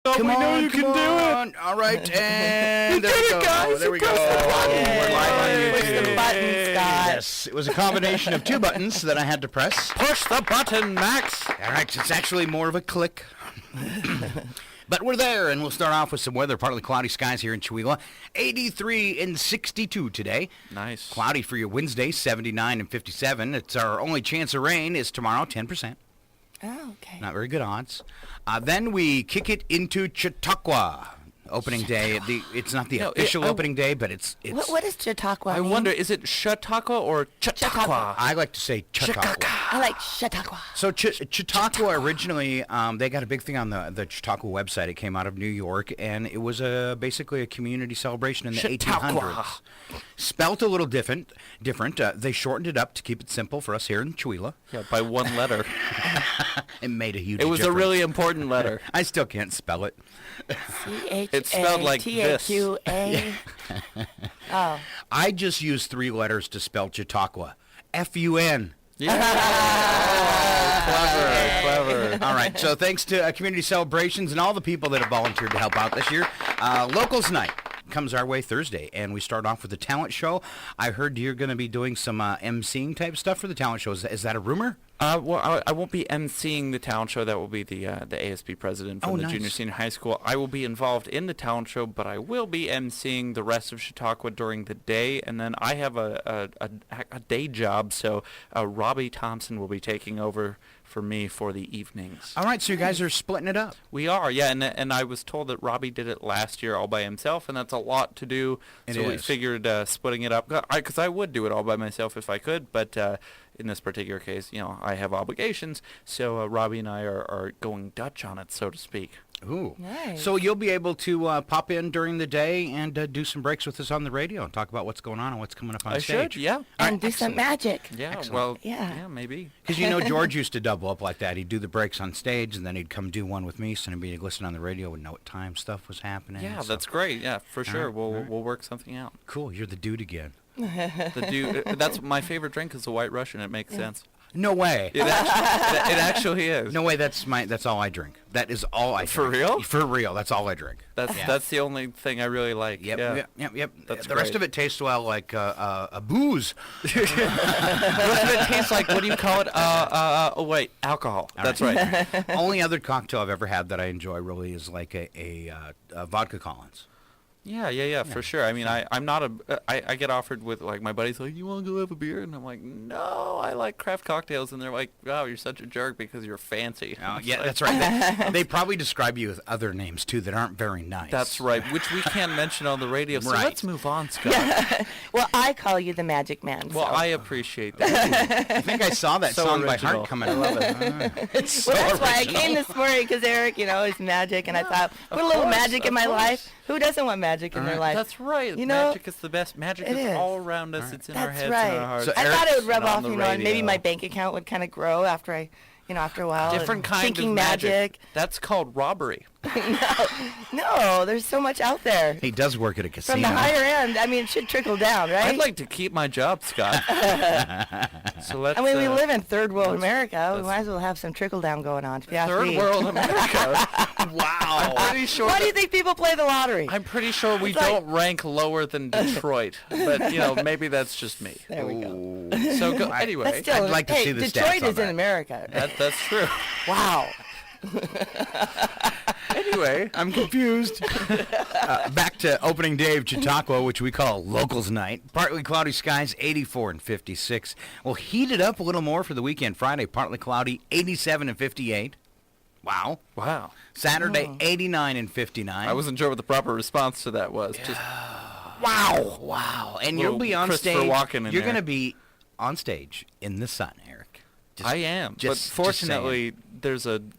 Come we on, know you can come do it. on. All right, and there did we it, go. guys. There we You go. pressed the button. We're live on Yay. YouTube. Push the button, Scott. Yes, it was a combination of two buttons that I had to press. Push the button, Max. All right, it's actually more of a click. But we're there, and we'll start off with some weather. Partly cloudy skies here in Chihuahua. 83 and 62 today. Nice. Cloudy for your Wednesday, 79 and 57. It's our only chance of rain is tomorrow, 10%. Oh, okay. Not very good odds. Then we kick it into Chautauqua. Opening day. It's not the official opening day, but it's. What is Chautauqua I mean? wonder, is it Chautauqua or Chautauqua? I like to say Chautauqua. I like Chautauqua. So Chautauqua originally, they got a big thing on the Chautauqua website. It came out of New York, and it was basically a community celebration in the Chautauqua. 1800s. Spelt a little different. They shortened it up to keep it simple for us here in Chihuahua. Yeah, by one letter. It made a huge It was difference. a really important letter. I still can't spell it. It's spelled like this. C-H-A-T-A-Q-A. Oh. I just use three letters to spell Chautauqua. F-U-N. Yeah. Clever. All right, so thanks to Community Celebrations and all the people that have volunteered to help out this year. Locals Night comes our way Thursday, and we start off with the talent show. I heard you're going to be doing some emceeing type stuff for the talent show. Is that a rumor? Well, I won't be emceeing the talent show. That will be the ASB president from the nice. junior senior high school. I will be involved in the talent show, but I will be emceeing the rest of Chautauqua during the day, and then I have a day job, so Robbie Thompson will be taking over for me for the evenings. All right, so you guys are splitting it up. We are, yeah, and I was told that Robbie did it last year all by himself, and that's a lot to do. So we figured splitting it up, because I would do it all by myself if I could, but in this particular case, I have obligations, so Robbie and I are going Dutch on it, so to speak. Ooh. Nice. So you'll be able to pop in during the day and do some breaks with us on the radio and talk about what's going on and what's coming up on stage. I should, yeah. And do some magic. Yeah, Excellent. well, Yeah. maybe. Because George used to double up like that. He'd do the breaks on stage, and then he'd come do one with me, so anybody who'd listen on the radio would know what time stuff was happening. Yeah, so. that's great. Yeah, for sure. right, We'll work something out. Cool, you're the dude again. The dude. That's my favorite drink is the White Russian. It makes sense. No way. It actually is. No way, that's all I drink. That is all I drink. For real? For real, that's all I drink. That's the only thing I really like. Yep, yeah. yep. That's the rest great. of it tastes well like a booze. The rest of it tastes like, what do you call it? Oh wait, alcohol. That's right. Only other cocktail I've ever had that I enjoy really is like a vodka Collins. Yeah, for sure. I mean, I'm not I get offered with, like, my buddies like, you want to go have a beer? And I'm like, no, I like craft cocktails. And they're like, wow, you're such a jerk because you're fancy. Oh, yeah, that's right. They probably describe you with other names, too, that aren't very nice. That's right, which we can't mention on the radio. So Right. let's move on, Scott. Well, I call you the Magic Man. Well, so. I appreciate that. I think I saw that So song original. by Heart coming. I love it. It's so Well, that's why I original. came this morning, because Eric, is magic, and I thought, put a little course, magic in of my course. life. Who doesn't want magic in their life? That's right. You know, Magic is the best. Magic it is is. all around us. It's in our That's heads right. and our hearts. So I thought it would rub and on off, the and maybe radio. my bank account would kind of grow after after a while. Different kind thinking of magic. That's called robbery. No, there's so much out there. He does work at a casino. From the higher end, it should trickle down, right? I'd like to keep my job, Scott. So let's. we live in third world America. We that's- might as well have some trickle down going on. If you ask third me. world America. Wow. I'm pretty sure. Why do you think people play the lottery? I'm pretty sure we It's like- don't rank lower than Detroit, but maybe that's just me. There we go. Ooh. So That's anyway, still, I'd like to hey, see the stats Detroit on is in that. America. that's true. Wow. Anyway, I'm confused. Back to opening day of Chautauqua, which we call Locals Night. Partly cloudy skies, 84 and 56. We'll heat it up a little more for the weekend. Friday, partly cloudy, 87 and 58. Wow. Saturday, 89 and 59. I wasn't sure what the proper response to that was. Just Wow. And you'll be on Christopher stage. Walken in You're there. going to be on stage in the sun, Eric. I am, just but fortunately, there's an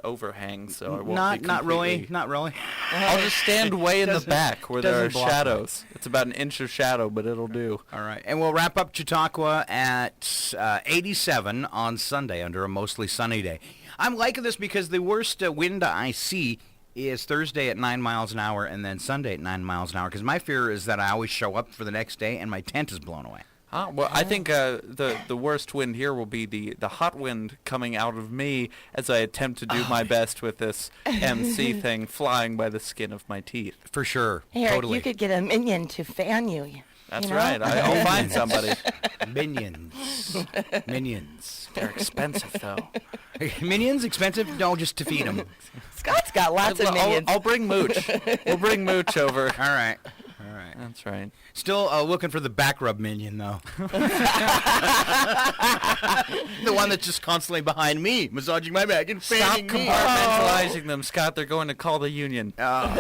overhang, so I won't be Not really. completely- Not really. I'll just stand way in the Doesn't- back where there are doesn't block me. shadows. It's about an inch of shadow, but it'll do. All right. And we'll wrap up Chautauqua at 87 on Sunday under a mostly sunny day. I'm liking this because the worst wind I see is Thursday at 9 miles an hour and then Sunday at 9 miles an hour, because my fear is that I always show up for the next day and my tent is blown away. Well, I think the worst wind here will be the hot wind coming out of me as I attempt to do my best with this MC thing flying by the skin of my teeth. For sure. Hey, Eric, totally. you could get a minion to fan you. That's you know? right. I'll find somebody. Minions. Minions. They're expensive, though. Minions expensive? No, just to feed them. Scott's got lots of minions. I'll bring Mooch. We'll bring Mooch over. All right. All right. That's right. Still looking for the back rub minion, though. The one that's just constantly behind me, massaging my back and Stop fanning me. compartmentalizing them, Scott. They're going to call the union. All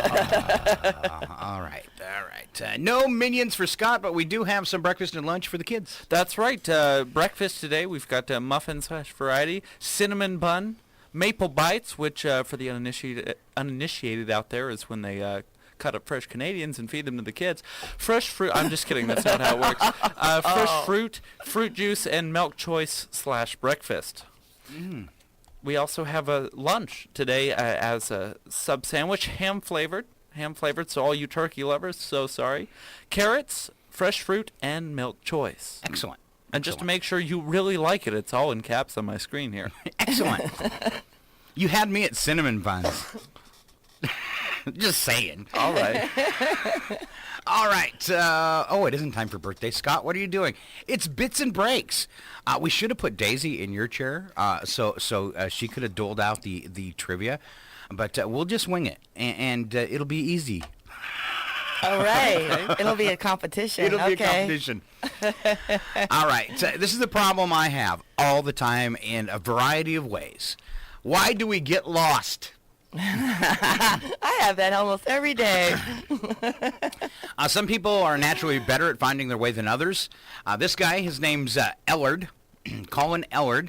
right. No minions for Scott, but we do have some breakfast and lunch for the kids. That's right. Breakfast today, we've got muffins / variety, cinnamon bun, maple bites, which for the uninitiated out there is when they cut up fresh Canadians and feed them to the kids. Fresh fruit. I'm just kidding. That's not how it works. Fresh fruit juice, and milk choice / breakfast. We also have a lunch today as a sub sandwich, ham flavored. So all you turkey lovers, so sorry. Carrots, fresh fruit, and milk choice. Excellent. And just to make sure you really like it, it's all in caps on my screen here. Excellent. You had me at cinnamon buns. Just saying. All right. All right. It isn't time for birthday. Scott, what are you doing? It's Bits and Breaks. We should have put Daisy in your chair so she could have doled out the trivia. But we'll just wing it, and it'll be easy. All right. It'll be a competition. It'll be a competition. All right. This is the problem I have all the time in a variety of ways. Why do we get lost? I have that almost every day. Some people are naturally better at finding their way than others. This guy, his name's Ellard, Colin Ellard.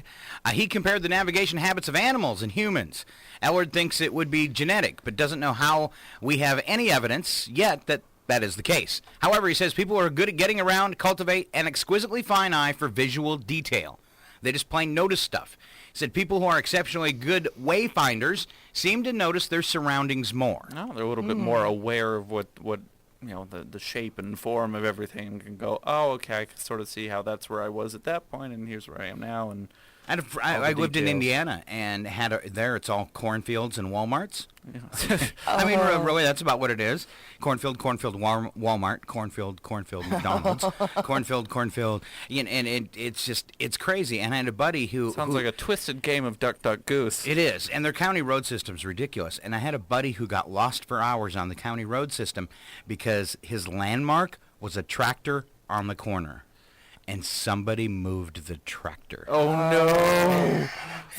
He compared the navigation habits of animals and humans. Ellard thinks it would be genetic, but doesn't know how we have any evidence yet that is the case. However, he says people are good at getting around, cultivate an exquisitely fine eye for visual detail. They just plain notice stuff. He said people who are exceptionally good wayfinders seem to notice their surroundings more. No, they're a little bit more aware of what the shape and form of everything, and can go, oh, okay, I can sort of see how that's where I was at that point, and here's where I am now, and I lived in Indiana and there it's all cornfields and Walmarts. Yeah. I mean, really, that's about what it is. Cornfield, Walmart, cornfield, McDonald's, cornfield. And it's crazy. And I had a buddy who... Sounds like a twisted game of Duck, Duck, Goose. It is. And their county road system's ridiculous. And I had a buddy who got lost for hours on the county road system because his landmark was a tractor on the corner. And somebody moved the tractor. Oh, no.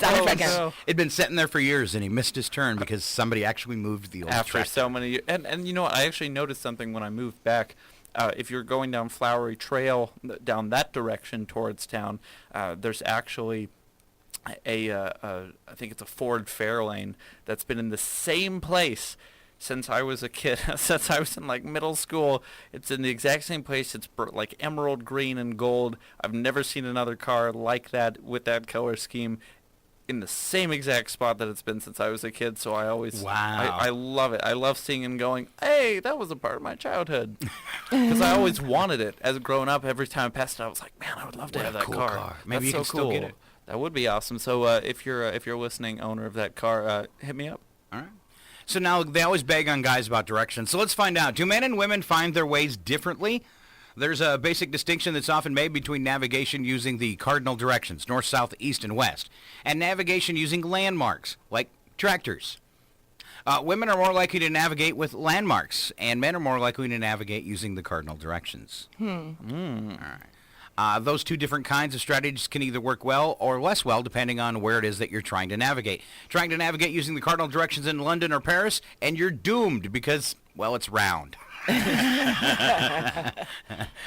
No. It'd been sitting there for years, and he missed his turn because somebody actually moved the old tractor. After so many years. And you know what? I actually noticed something when I moved back. If you're going down Flowery Trail, down that direction towards town, there's actually I think it's a Ford Fairlane that's been in the same place since I was a kid, since I was in like middle school. It's in the exact same place. It's like emerald green and gold. I've never seen another car like that with that color scheme in the same exact spot that it's been since I was a kid. So I always, wow. I love it. I love seeing and going, hey, that was a part of my childhood. Because I always wanted it. As growing up, every time I passed it, I was like, man, I would love to have that cool car. Maybe That's you so can cool. still get it. That would be awesome. So if you're a listening owner of that car, hit me up. All right. So now they always beg on guys about directions. So let's find out. Do men and women find their ways differently? There's a basic distinction that's often made between navigation using the cardinal directions, north, south, east, and west, and navigation using landmarks, like tractors. Women are more likely to navigate with landmarks, and men are more likely to navigate using the cardinal directions. All right. Those two different kinds of strategies can either work well or less well depending on where it is that you're trying to navigate. Trying to navigate using the cardinal directions in London or Paris, and you're doomed because, well, it's round.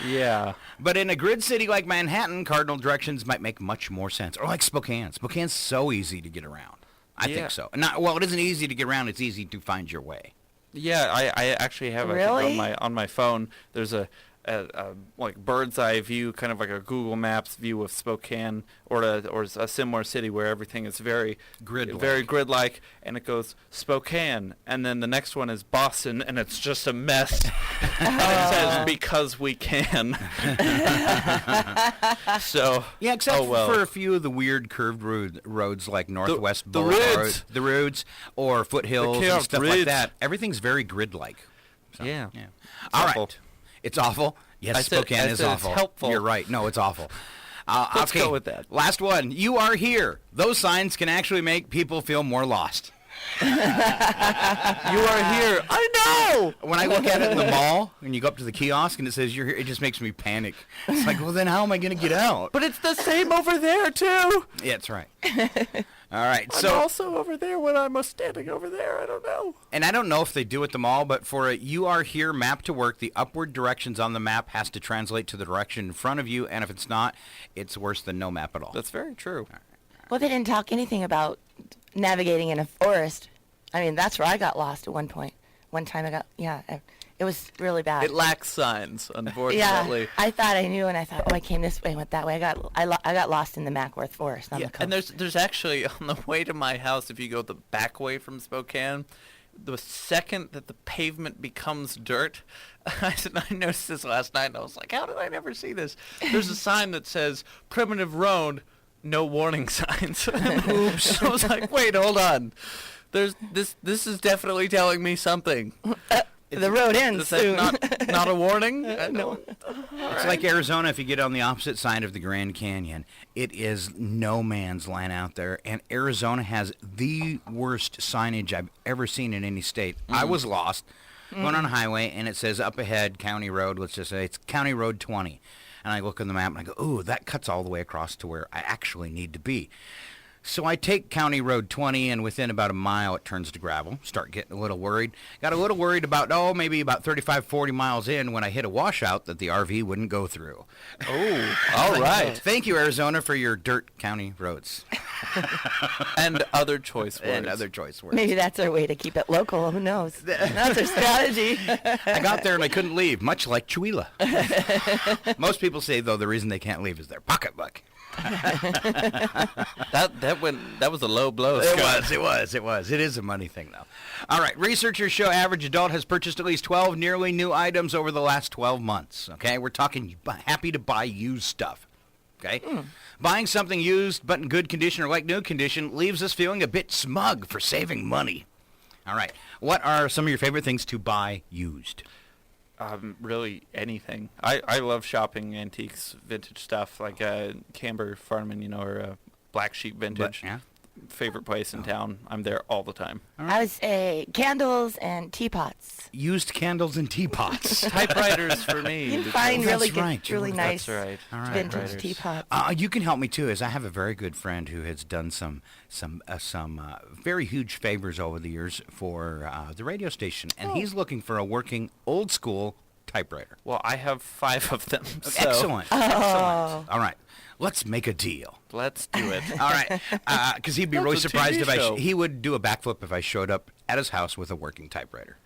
Yeah. But in a grid city like Manhattan, cardinal directions might make much more sense. Or like Spokane. Spokane's so easy to get around. I think so. It isn't easy to get around. It's easy to find your way. Yeah, I actually have Really? on my phone. There's like bird's eye view, kind of like a Google Maps view of Spokane or a similar city where everything is very grid-like, and it goes Spokane, and then the next one is Boston, and it's just a mess. And it says because we can. So yeah, except for a few of the weird curved roads like Northwest Boulevard, the roads, or foothills and stuff like that. Everything's very grid-like. So, yeah. All right. It's awful. Yes, Spokane is awful. It's helpful. You're right. No, it's awful. Let's go with that. Last one. You are here. Those signs can actually make people feel more lost. You are here. I know. When I look at it in the mall, and you go up to the kiosk and it says you're here, it just makes me panic. It's like, well, then how am I going to get out? But it's the same over there, too. Yeah, that's right. All right. I'm also over there when I'm standing over there. I don't know. And I don't know if they do at the mall, but for a "You Are Here" map to work, the upward directions on the map has to translate to the direction in front of you, and if it's not, it's worse than no map at all. That's very true. Well, they didn't talk anything about navigating in a forest. I mean, that's where I got lost at one point. One time it was really bad. It lacks signs, unfortunately. Yeah, I thought I knew, and I thought, I came this way, went that way. I got lost in the Mackworth Forest on the coast. And there's actually, on the way to my house, if you go the back way from Spokane, the second that the pavement becomes dirt, I noticed this last night, and I was like, how did I never see this? There's a sign that says, Primitive Road, no warning signs. Oops. I was like, wait, hold on. This is definitely telling me something. The road ends soon. Not a warning? No. It's like Arizona. If you get on the opposite side of the Grand Canyon, it is no man's land out there. And Arizona has the worst signage I've ever seen in any state. I was lost going on a highway, and it says up ahead, County Road. Let's just say it's County Road 20. And I look on the map, and I go, ooh, that cuts all the way across to where I actually need to be. So I take County Road 20, and within about a mile, it turns to gravel. Start getting a little worried. Got a little worried about, maybe about 35, 40 miles in when I hit a washout that the RV wouldn't go through. Oh, all right. Thank you, Arizona, for your dirt county roads. And other choice words. Maybe that's our way to keep it local. Who knows? That's our strategy. I got there, and I couldn't leave, much like Chihuahua. Most people say, though, the reason they can't leave is their pocketbook. That was a low blow, Scott. It was. It is a money thing, though. All right. Researchers show average adult has purchased at least 12 nearly new items over the last 12 months. Okay, we're talking happy to buy used stuff. Okay, buying something used but in good condition or like new condition leaves us feeling a bit smug for saving money. All right. What are some of your favorite things to buy used? Really anything. I love shopping antiques, vintage stuff like Camber Farnham, or Black Sheep Vintage. Yeah. Favorite place in town. I'm there all the time. I would say candles and teapots. Used candles and teapots. Typewriters for me. You can find really right. really nice That's right. vintage teapots. You can help me too, as I have a very good friend who has done some very huge favors over the years for the radio station, and he's looking for a working old school typewriter. Well, I have 5 of them. So. Excellent. Excellent. All right. Let's make a deal. Let's do it. All right. Because he'd be That's really a surprised TV if he would do a backflip if I showed up at his house with a working typewriter.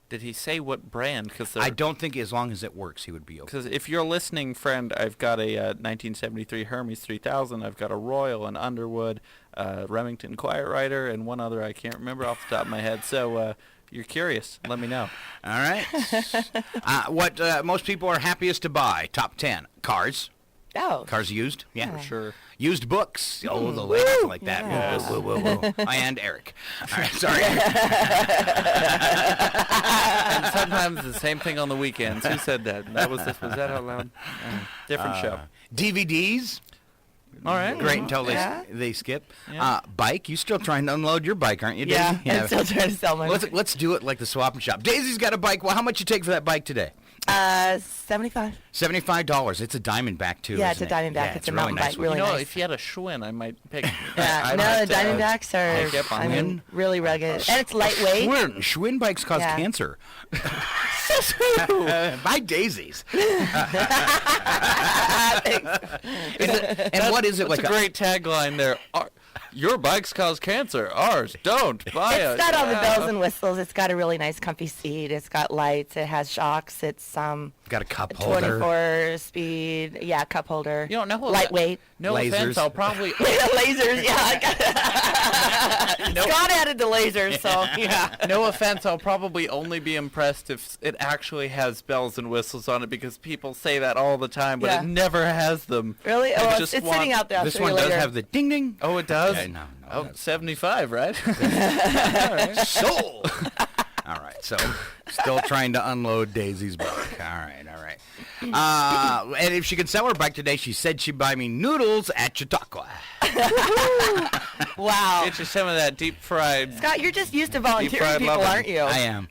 Did he say what brand? I don't think as long as it works, he would be okay. Because if you're listening, friend, I've got a 1973 Hermes 3000. I've got a Royal, an Underwood, Remington Quiet Rider, and one other I can't remember off the top of my head. So you're curious, let me know. All right. What most people are happiest to buy, top 10. Cars. Oh. Cars used? Yeah. For sure. Used books. Oh, the ladies like that. Yes. Woo. And Eric. All right, sorry. And sometimes the same thing on the weekends. Who said that? Was that out loud? Different show. DVDs. All right. Great until they skip. Yeah. Bike. You still trying to unload your bike, aren't you, Daisy? Yeah, I'm still trying to sell mine. Let's do it like the swap and shop. Daisy's got a bike. Well, how much you take for that bike today? $75. $75. It's a Diamondback too. Yeah, isn't it's a Diamondback. Yeah, it's a really mountain nice bike. Really nice. If you had a Schwinn, I might pick. Yeah, no, the Diamondbacks are really rugged, and it's lightweight. Schwinn bikes cause cancer. Buy Daisies. And what is it like? That's a great tagline there. Your bikes cause cancer. Ours don't. Buy it. It's got all the bells and whistles. It's got a really nice, comfy seat. It's got lights. It has shocks. It's Got a cup holder. 24 speed, cup holder. You don't know lightweight. No Lasers. offense, I'll probably. Lasers, Scott added the lasers, so yeah. No offense, I'll probably only be impressed if it actually has bells and whistles on it, because people say that all the time, but it never has them. Really? I Oh, just it's want- sitting out there. I'll This show you one does later. have the ding ding. Oh, it does? Okay, no, Oh, it doesn't. 75, right? Sold. All right, so still trying to unload Daisy's bike. All right. And if she could sell her bike today, she said she'd buy me noodles at Chautauqua. Wow. Get you some of that deep fried. Scott, you're just used to volunteering Deep-fried people, loving. aren't you? I am.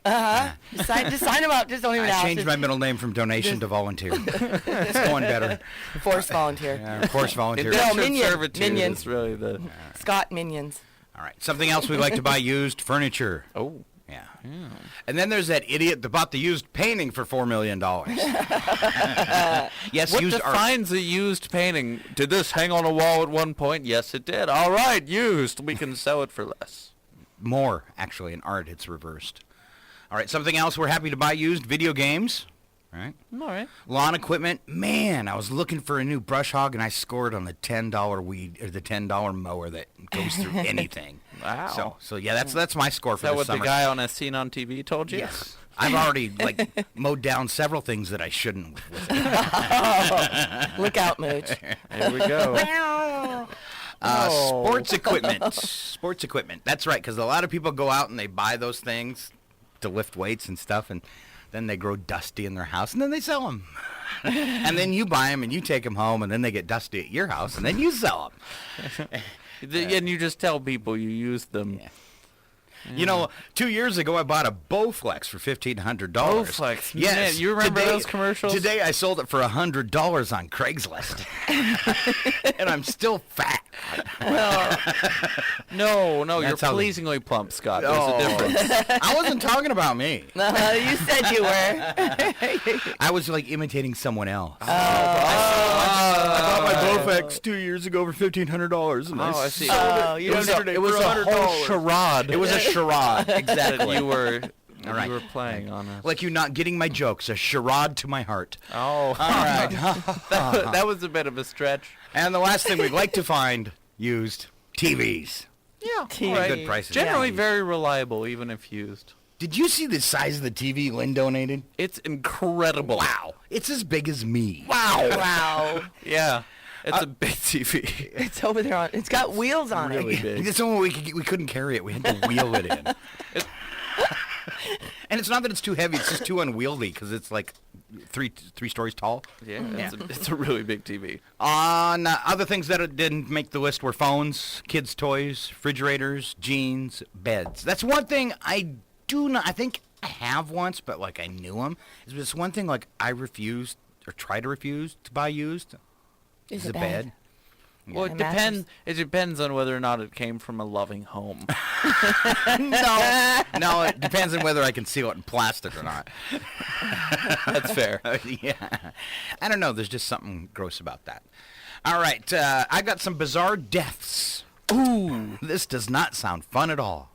Just sign them up. Just don't even I ask. changed my middle name from donation to volunteer. It's going better. Forced volunteer. Forced volunteer. No, Indentured Minion. servitude Minion. is really the. Scott Minions. All right. Something else we'd like to buy: used furniture. Oh. Yeah. And then there's that idiot that bought the used painting for $4 million. Yes, What used art. defines a used painting? Did this hang on a wall at one point? Yes, it did. All right, used. We can sell it for less. More, actually. In art, it's reversed. All right. Something else we're happy to buy: used video games. All right. All right. Lawn equipment. Man, I was looking for a new brush hog, and I scored on the $10 weed or the $10 mower that goes through anything. Wow. So yeah, that's my score Is for that this what summer. the guy on a scene on TV told you? Yes. I've already mowed down several things that I shouldn't. Look out, Mooch. Here we go. Sports equipment. Sports equipment. That's right, because a lot of people go out and they buy those things to lift weights and stuff, and then they grow dusty in their house, and then they sell them. And then you buy them, and you take them home, and then they get dusty at your house, and then you sell them. And you just tell people you used them. Yeah. You know, 2 years ago, I bought a Bowflex for $1,500. Bowflex. Yes. Man, you remember those commercials? Today, I sold it for $100 on Craigslist. And I'm still fat. No, you're That's how- pleasingly plump, Scott. There's Oh. a difference. I wasn't talking about me. You said you were. I was like imitating someone else. I bought my Bowflex 2 years ago for $1,500. And Oh, I see. sold You it don't yesterday It was for a $100. whole charade. It was a charade. that Exactly. you were All right. you were playing on us. Like you not getting my jokes. A charade to my heart. Oh, All right. that was a bit of a stretch. And the last thing we'd like to find used: TVs. Yeah, TV. all right. Good prices. Generally Yeah. very reliable, even if used. Did you see the size of the TV Lynn donated? It's incredible. Wow. It's as big as me. Wow. Yeah, it's a big TV. It's over there on. It's got wheels on Really it. big. It's the only way we couldn't carry it. We had to wheel it in. And it's not that it's too heavy. It's just too unwieldy because it's like three stories tall. Yeah, it's a really big TV. On other things that didn't make the list were phones, kids' toys, refrigerators, jeans, beds. That's one thing I do not. I think I have once, but like I knew them. It's just one thing like I refused or try to refuse to buy used. Is a it bed. bad? Well, it And depends. It depends on whether or not it came from a loving home. No, it depends on whether I can seal it in plastic or not. That's fair. Yeah. I don't know. There's just something gross about that. All right. I got some bizarre deaths. Ooh, this does not sound fun at all.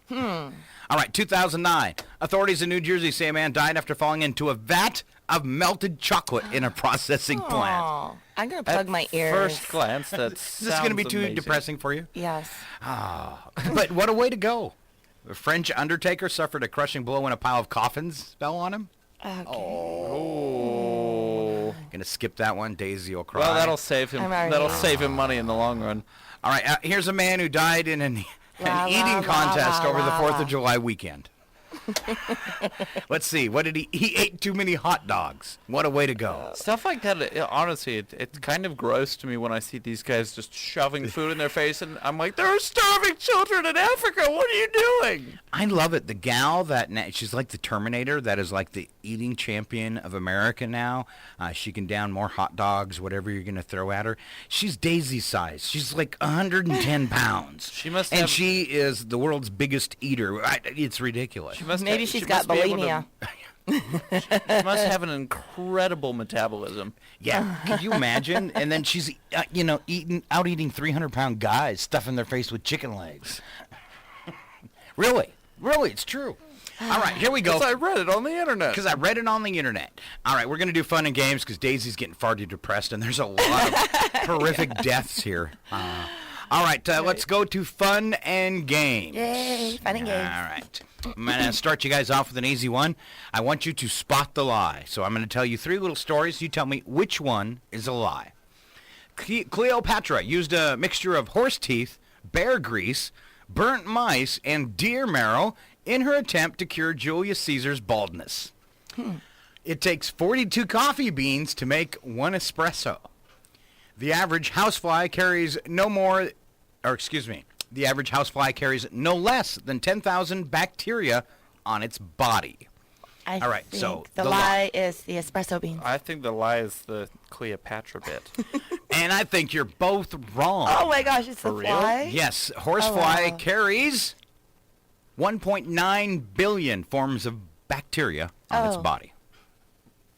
All right. 2009. Authorities in New Jersey say a man died after falling into a vat of melted chocolate in a processing plant. Aw. I'm going to plug At my ears. First glance, that's Is this going to be too depressing for you? Yes. But what a way to go. A French undertaker suffered a crushing blow when a pile of coffins fell on him. Okay. Oh. Gonna skip that one. Daisy will cry. Well, that'll save him. I'm already- That'll save him money in the long run. All right, here's a man who died in an La, eating la, contest la, over the la, 4th la. of July weekend. Let's see. What did he? He ate too many hot dogs. What a way to go. Stuff like that, honestly, it's kind of gross to me when I see these guys just shoving food in their face, and I'm like, there are starving children in Africa. What are you doing? I love it. The gal she's like the Terminator. That is like the eating champion of America now. She can down more hot dogs, whatever you're gonna throw at her. She's Daisy size. She's like 110 pounds. She must and have- she is the world's biggest eater. It's ridiculous. Maybe she's got must be able to- bulimia. She must have an incredible metabolism. Yeah, could you imagine? And then she's, eating 300-pound guys, stuffing their face with chicken legs. Really? Really, it's true. All right, here we go. Because I read it on the internet. Because I read it on the internet. All right, we're going to do fun and games because Daisy's getting far too depressed, and there's a lot of horrific deaths here. All right, let's go to fun and games. Yay, fun and games. All right. I'm going to start you guys off with an easy one. I want you to spot the lie. So I'm going to tell you 3 little stories. You tell me which one is a lie. Cleopatra used a mixture of horse teeth, bear grease, burnt mice, and deer marrow in her attempt to cure Julius Caesar's baldness. It takes 42 coffee beans to make 1 espresso. The average housefly carries the average housefly carries no less than 10,000 bacteria on its body. All right, so the lie is the espresso beans. I think the lie is the Cleopatra bit. And I think you're both wrong. Oh my gosh, it's For the real? fly? Yes, horsefly wow. carries 1.9 billion forms of bacteria on its body.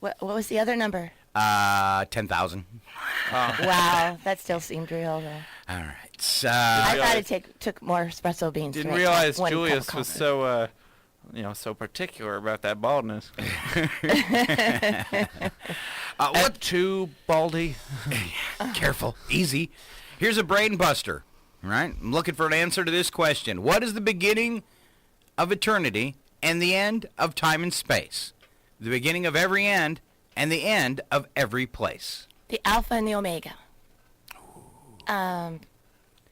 What was the other number? 10,000. Wow, that still seemed real though. All right. I thought it took more espresso beans. Didn't to make realize one cup of Julius was coffee. so, so particular about that baldness. What? Too baldy. Careful. Easy. Here's a brain buster. All right. I'm looking for an answer to this question. What is the beginning of eternity and the end of time and space? The beginning of every end and the end of every place. The alpha and the omega.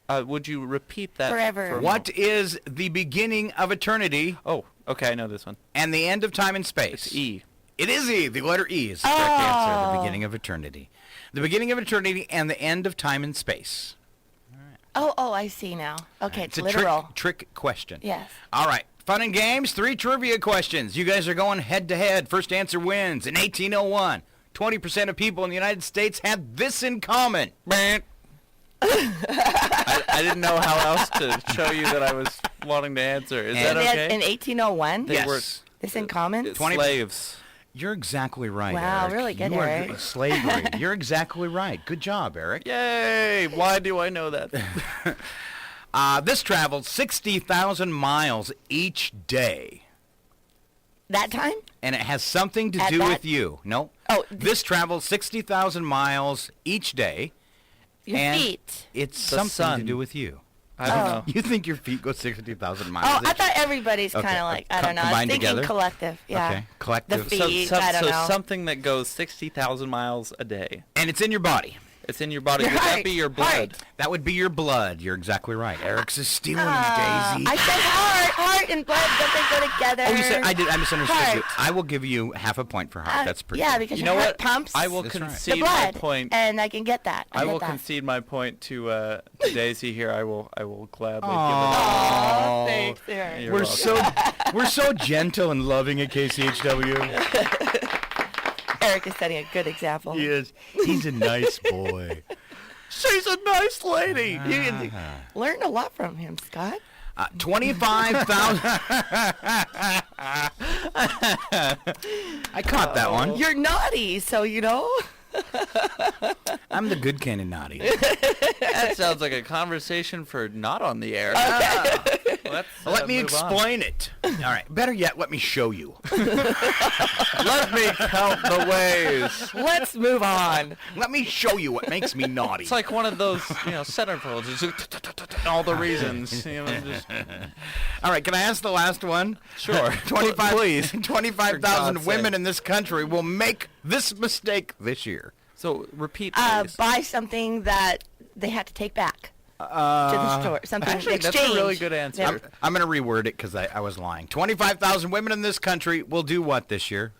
Would you repeat that? Forever. for a What moment? is the beginning of eternity Oh, okay, I know this one. and the end of time and space? It's E. It is E. The letter E is the correct answer. The beginning of eternity. The beginning of eternity and the end of time and space. Oh, I see now. Okay, it's a literal. trick question. Yes. All right. Fun and games. 3 trivia questions. You guys are going head to head. First answer wins. In 1801, 20% of people in the United States had this in common. I didn't know how else to show you that I was wanting to answer. Is that And okay? in 1801? They Yes. were This in common? 20 slaves. You're exactly right, Wow, Eric. really good, you are Eric. slavery. You're exactly right. Good job, Eric. Yay! Why do I know that? This traveled 60,000 miles each day. That time? And it has something to At do that- with you. No. Oh, This travels 60,000 miles each day. Your and feet. It's The something to sun. do with you. I don't Oh. know. You think your feet go 60,000 miles Oh, each I thought everybody's Okay, kind of like, I co- don't know. I was combined thinking together? collective. Yeah. Okay, collective. The feet, So I don't know. something that goes 60,000 miles a day. And it's in your body. It's in your body. Your Would that heart. be your blood? Heart. That would be your blood. You're exactly right. Eric's is stealing you, Daisy. I said heart and blood. Don't they go together? Oh, you said I misunderstood you. Heart. I will give you half a point for heart. That's pretty. Yeah, good. because You your know heart what? pumps I will That's right. the concede my blood, point. and I can get that. I get will that. concede my point to Daisy here. I will gladly Oh, give thanks, Eric. You're We're welcome. we're so gentle and loving at KCHW. Eric is setting a good example. He is. He's a nice boy. it. She's a nice lady. You can learn a lot from him, Scott. 25,000. I caught that one. You're naughty, so you know. I'm the good kind of naughty. That sounds like a conversation for not on the air. Let me explain it. All right. Better yet, let me show you. Let me count the ways. Let's move on. Let me show you what makes me naughty. It's like one of those, centerfolds. Just all the reasons. Just, All right, can I ask the last one? Sure. 25,000 For God's women sake. in this country will make this mistake this year. so repeat, please. Buy something that they had to take back to the store. Something Actually, exchange. that's a really good answer. Yeah. I'm going to reword it because I was lying. 25,000 women in this country will do what this year?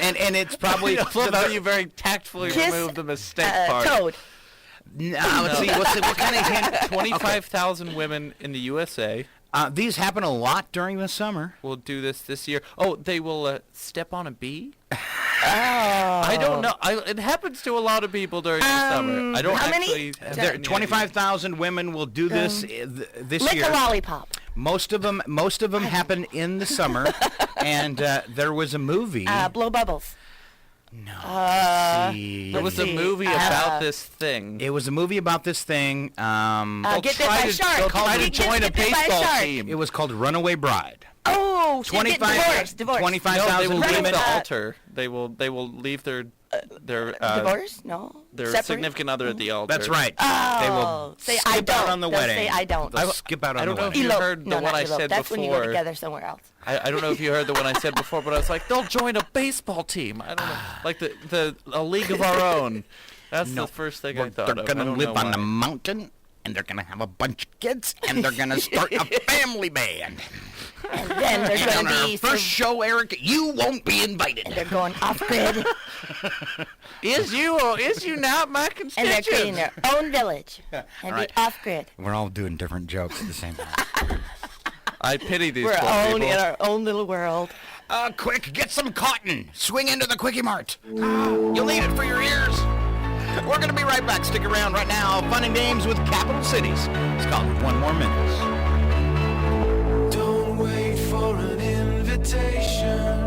and it's probably... I love how you very tactfully Kiss, removed the mistake part. Toad. Let's see. What kind of hint? 25,000 women in the USA These happen a lot during the summer. will do this year. Oh, they will step on a bee? Oh. I don't know. It happens to a lot of people during the summer. I don't how many? actually have any idea. 25,000 women will do this this Lick year. a lollipop. Most of them happen in the summer, and there was a movie. Blow bubbles. No. It was a movie about this thing. It was a movie about this thing. Get bit by a shark. They'll try to join a baseball team. It was called Runaway Bride. Oh, so you get divorced. 25,000 No, they will leave women. the altar. They will leave their divorce? No. their Separate? significant other at the altar. That's right. Oh, They will say skip I don't. out on the They'll wedding. say I don't. They'll skip out on I the don't know if wedding. you Elope. heard No, the one not I elope. said That's when you go before. together somewhere else. I don't know if you heard the one I said before, but I was like, they'll join a baseball team. I don't know, like a league of our own. That's the first thing I thought They're of. going I to don't live know on the why. mountain, and they're going to have a bunch of kids, and they're going to start a family band. And then they're And going on to our be... first show, Eric, you won't be invited. They're going off-grid, Is you not my and they're constituent? creating their own village and right. be off-grid. We're all doing different jokes at the same time. I pity these We're poor own people. in our own little world. Quick, get some cotton. Swing into the Quickie Mart. You'll need it for your ears. We're going to be right back. Stick around right now. Fun and games with Capital Cities. It's called One More Minute. Don't wait for an invitation.